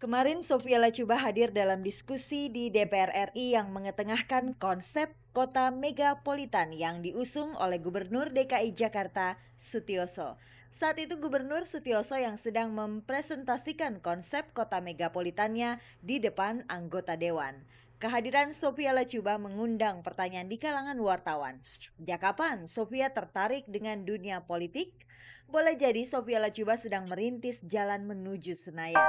Kemarin Sophia Latjuba hadir dalam diskusi di DPR RI yang mengetengahkan konsep kota megapolitan yang diusung oleh Gubernur DKI Jakarta, Sutioso. Saat itu Gubernur Sutioso yang sedang mempresentasikan konsep kota megapolitannya di depan anggota dewan. Kehadiran Sophia Latjuba mengundang pertanyaan di kalangan wartawan. Sejak kapan Sophia tertarik dengan dunia politik? Boleh jadi Sophia Latjuba sedang merintis jalan menuju Senayan.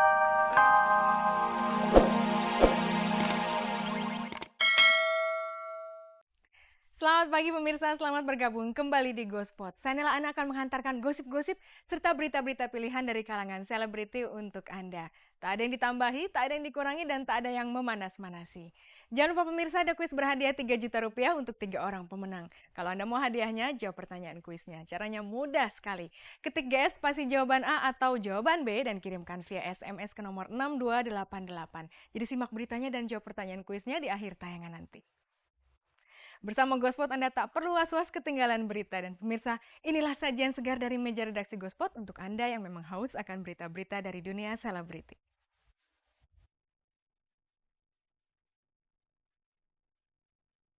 Selamat pagi pemirsa, selamat bergabung kembali di Gospot. Saya Nela Ana akan menghantarkan gosip-gosip serta berita-berita pilihan dari kalangan selebriti untuk Anda. Tak ada yang ditambahi, tak ada yang dikurangi, dan tak ada yang memanas-manasi. Jangan lupa pemirsa, ada kuis berhadiah 3 juta rupiah untuk 3 orang pemenang. Kalau Anda mau hadiahnya, jawab pertanyaan kuisnya. Caranya mudah sekali. Ketik GS spasi jawaban A atau jawaban B dan kirimkan via SMS ke nomor 6288. Jadi simak beritanya dan jawab pertanyaan kuisnya di akhir tayangan nanti. Bersama Gospot Anda tak perlu was-was ketinggalan berita. Dan pemirsa, inilah sajian segar dari meja redaksi Gospot untuk Anda yang memang haus akan berita-berita dari dunia selebriti.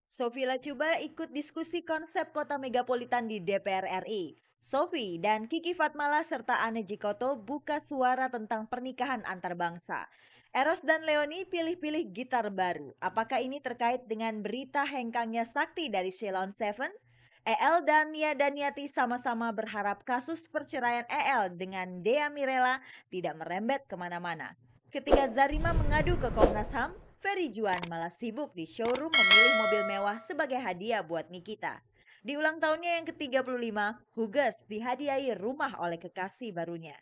Sophia Latjuba ikut diskusi konsep kota megapolitan di DPR RI. Sophie dan Kiki Fatmala serta Ane Jikoto buka suara tentang pernikahan antar bangsa. Eros dan Leoni pilih-pilih gitar baru. Apakah ini terkait dengan berita hengkangnya Sakti dari Ceylon Seven? EL dan Nia Daniati sama-sama berharap kasus perceraian EL dengan Dea Mirela tidak merembet kemana-mana. Ketika Zarima mengadu ke Komnas HAM, Ferry Juan malah sibuk di showroom memilih mobil mewah sebagai hadiah buat Nikita. Di ulang tahunnya yang ke-35, Huges dihadiahi rumah oleh kekasih barunya.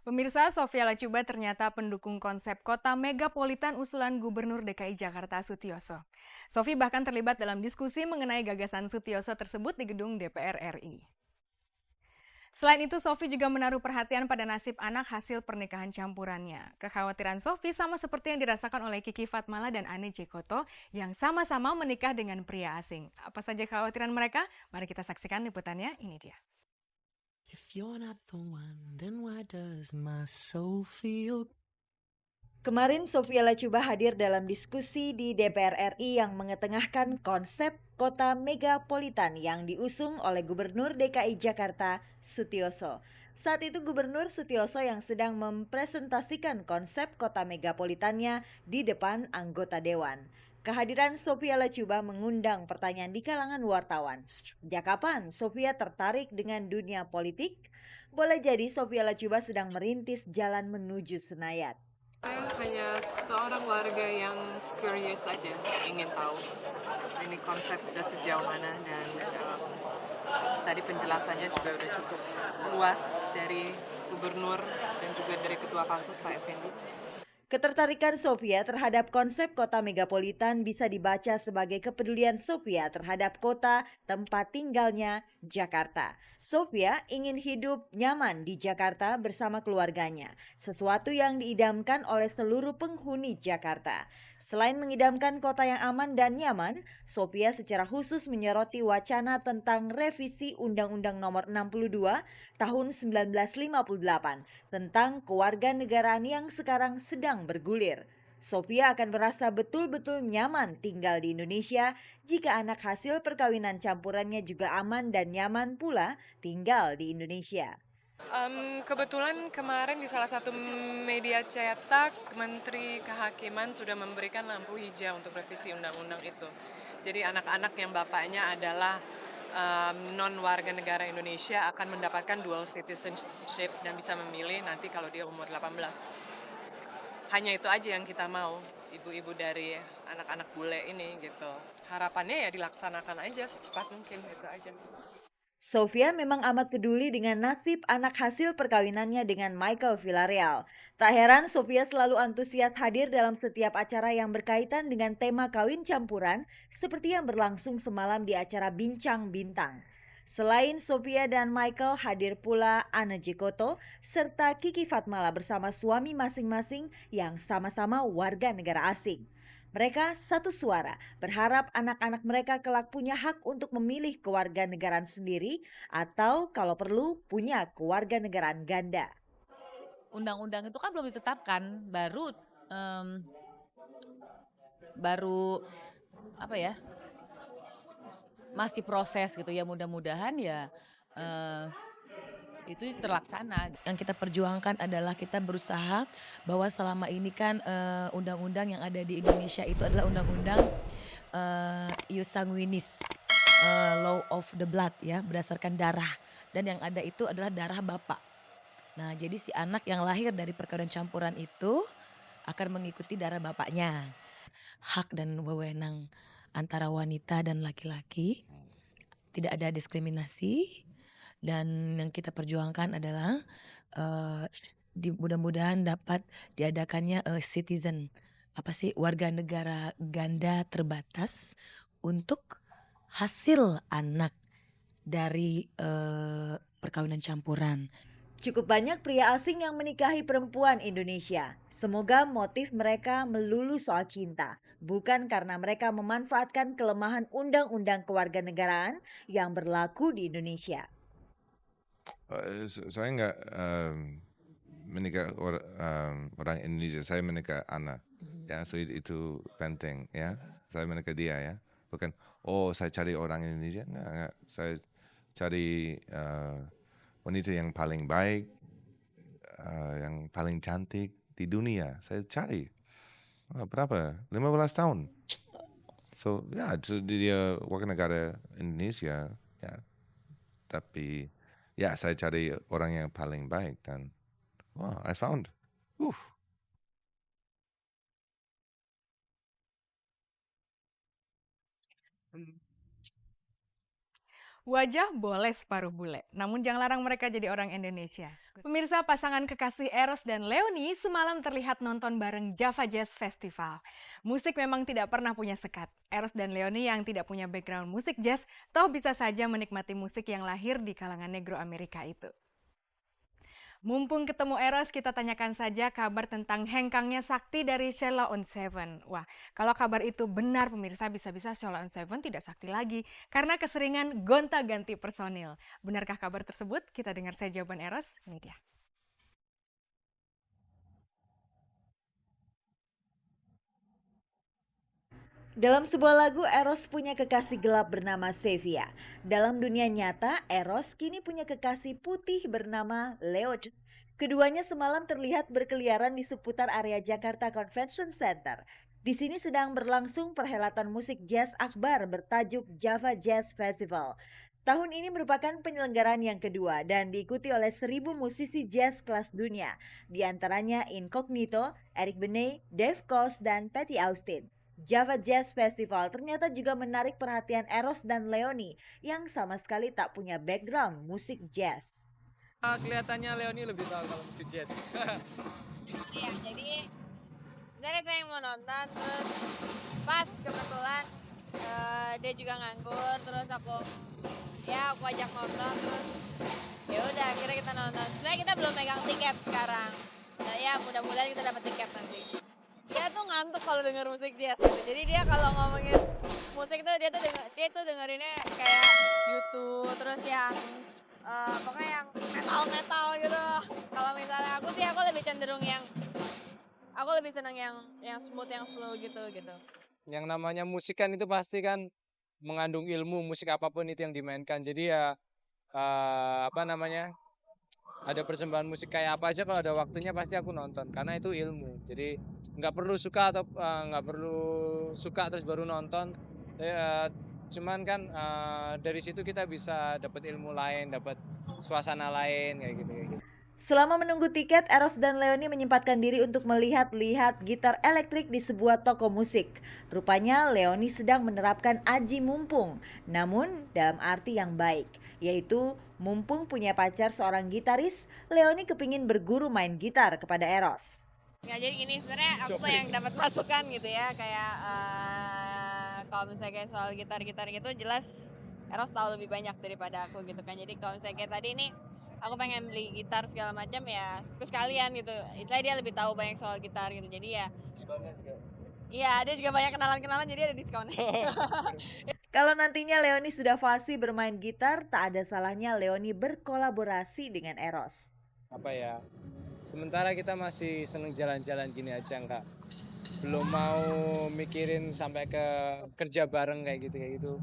Pemirsa, Sophia Latjuba ternyata pendukung konsep kota megapolitan usulan Gubernur DKI Jakarta Sutioso. Sophie bahkan terlibat dalam diskusi mengenai gagasan Sutioso tersebut di gedung DPR RI. Selain itu, Sophie juga menaruh perhatian pada nasib anak hasil pernikahan campurannya. Kekhawatiran Sophie sama seperti yang dirasakan oleh Kiki Fatmala dan Ane Jikoto yang sama-sama menikah dengan pria asing. Apa saja kekhawatiran mereka? Mari kita saksikan liputannya, ini dia. If you're not the one, then why does my soul feel? Kemarin Sophia Latjuba hadir dalam diskusi di DPR RI yang mengetengahkan konsep kota megapolitan yang diusung oleh Gubernur DKI Jakarta, Sutioso. Saat itu Gubernur Sutioso yang sedang mempresentasikan konsep kota megapolitannya di depan anggota dewan. Kehadiran Sophia Latjuba mengundang pertanyaan di kalangan wartawan. Sejak kapan Sophia tertarik dengan dunia politik? Boleh jadi Sophia Latjuba sedang merintis jalan menuju Senayan. Saya hanya seorang warga yang curious saja, ingin tahu ini konsep sudah sejauh mana, dan tadi penjelasannya juga udah cukup luas dari gubernur dan juga dari ketua pansus Pak Effendi. Ketertarikan Sophia terhadap konsep kota megapolitan bisa dibaca sebagai kepedulian Sophia terhadap kota tempat tinggalnya, Jakarta. Sophia ingin hidup nyaman di Jakarta bersama keluarganya, sesuatu yang diidamkan oleh seluruh penghuni Jakarta. Selain mengidamkan kota yang aman dan nyaman, Sophia secara khusus menyoroti wacana tentang revisi Undang-Undang Nomor 62 Tahun 1958 tentang kewarganegaraan yang sekarang sedang bergulir. Sophia akan merasa betul-betul nyaman tinggal di Indonesia jika anak hasil perkawinan campurannya juga aman dan nyaman pula tinggal di Indonesia. Kebetulan kemarin di salah satu media cetak, Menteri Kehakiman sudah memberikan lampu hijau untuk revisi undang-undang itu. Jadi anak-anak yang bapaknya adalah non warga negara Indonesia akan mendapatkan dual citizenship dan bisa memilih nanti kalau dia umur 18. Hanya itu aja yang kita mau, ibu-ibu dari anak-anak bule ini gitu. Harapannya ya dilaksanakan aja secepat mungkin, gitu aja. Sophia memang amat peduli dengan nasib anak hasil perkawinannya dengan Michael Villarreal. Tak heran Sophia selalu antusias hadir dalam setiap acara yang berkaitan dengan tema kawin campuran seperti yang berlangsung semalam di acara Bincang Bintang. Selain Sophia dan Michael, hadir pula Ane Jikoto serta Kiki Fatmala bersama suami masing-masing yang sama-sama warga negara asing. Mereka satu suara, berharap anak-anak mereka kelak punya hak untuk memilih kewarganegaraan sendiri atau kalau perlu punya kewarganegaraan ganda. Undang-undang itu kan belum ditetapkan, baru apa ya, masih proses gitu ya, mudah-mudahan ya itu terlaksana. Yang kita perjuangkan adalah kita berusaha bahwa selama ini kan undang-undang yang ada di Indonesia itu adalah undang-undang ius sanguinis, law of the blood ya, berdasarkan darah, dan yang ada itu adalah darah bapak. Nah, jadi si anak yang lahir dari perkawinan campuran itu akan mengikuti darah bapaknya. Hak dan wewenang antara wanita dan laki-laki, tidak ada diskriminasi, dan yang kita perjuangkan adalah mudah-mudahan dapat diadakannya citizen, warga negara ganda terbatas untuk hasil anak dari perkawinan campuran. Cukup banyak pria asing yang menikahi perempuan Indonesia. Semoga motif mereka melulu soal cinta, bukan karena mereka memanfaatkan kelemahan undang-undang kewarganegaraan yang berlaku di Indonesia. Saya nggak menikah orang Indonesia, saya menikah anak, ya, so itu penting, ya. Saya menikah dia, ya, bukan saya cari orang Indonesia, nggak. Saya cari wanita yang paling baik, yang paling cantik di dunia. Saya cari berapa? 15 tahun. So dia warga negara Indonesia, ya. Tapi ya saya cari orang yang paling baik dan I found. Wajah boleh separuh bule, namun jangan larang mereka jadi orang Indonesia. Pemirsa, pasangan kekasih Eros dan Leony semalam terlihat nonton bareng Java Jazz Festival. Musik memang tidak pernah punya sekat. Eros dan Leony yang tidak punya background musik jazz, toh bisa saja menikmati musik yang lahir di kalangan negro Amerika itu. Mumpung ketemu Eros, kita tanyakan saja kabar tentang hengkangnya sakti dari Sheila on 7. Wah, kalau kabar itu benar pemirsa, bisa-bisa Sheila on 7 tidak sakti lagi karena keseringan gonta-ganti personil. Benarkah kabar tersebut? Kita dengar saja jawaban Eros. Ini dia. Dalam sebuah lagu, Eros punya kekasih gelap bernama Sevia. Dalam dunia nyata, Eros kini punya kekasih putih bernama Leod. Keduanya semalam terlihat berkeliaran di seputar area Jakarta Convention Center. Di sini sedang berlangsung perhelatan musik jazz akbar bertajuk Java Jazz Festival. Tahun ini merupakan penyelenggaraan yang kedua dan diikuti oleh 1.000 musisi jazz kelas dunia. Di antaranya Incognito, Eric Benet, Dave Koz, dan Patty Austin. Java Jazz Festival ternyata juga menarik perhatian Eros dan Leony yang sama sekali tak punya background musik jazz. Kelihatannya Leony lebih tahu kalau musik jazz. Iya, jadi dari saya yang mau nonton, terus pas kebetulan dia juga nganggur, terus aku ajak nonton, terus ya udah akhirnya kita nonton. Sebenarnya kita belum megang tiket sekarang, nah ya mudah-mudahan kita dapat tiket nanti. Dia tuh ngantuk kalau denger musik jazz gitu. Jadi dia kalau ngomongin musik tuh dia tuh dengerinnya kayak YouTube, terus yang pokoknya yang metal gitu. Kalau misalnya aku lebih cenderung aku lebih seneng yang smooth, yang slow gitu. Yang namanya musik kan itu pasti kan mengandung ilmu, musik apapun itu yang dimainkan. Jadi ya ada persembahan musik kayak apa aja, kalau ada waktunya pasti aku nonton karena itu ilmu. Jadi nggak perlu suka atau nggak perlu suka terus baru nonton. Cuman kan dari situ kita bisa dapat ilmu lain, dapat suasana lain kayak gitu. Selama menunggu tiket, Eros dan Leony menyempatkan diri untuk melihat-lihat gitar elektrik di sebuah toko musik. Rupanya Leony sedang menerapkan aji mumpung, namun dalam arti yang baik, yaitu mumpung punya pacar seorang gitaris, Leony kepingin berguru main gitar kepada Eros. Ya jadi gini, sebenarnya aku yang dapat masukan gitu ya, kayak kalau misalnya kayak soal gitar gitu jelas Eros tahu lebih banyak daripada aku gitu kan. Jadi kalau misalnya kayak tadi ini aku pengen beli gitar segala macam ya, terus sekalian gitu. Itulah dia lebih tahu banyak soal gitar gitu. Jadi ya Iya, dia juga banyak kenalan-kenalan jadi ada diskon. Kalau nantinya Leoni sudah fasih bermain gitar, tak ada salahnya Leoni berkolaborasi dengan Eros. Apa ya, sementara kita masih seneng jalan-jalan gini aja, belum mau mikirin sampai ke kerja bareng kayak gitu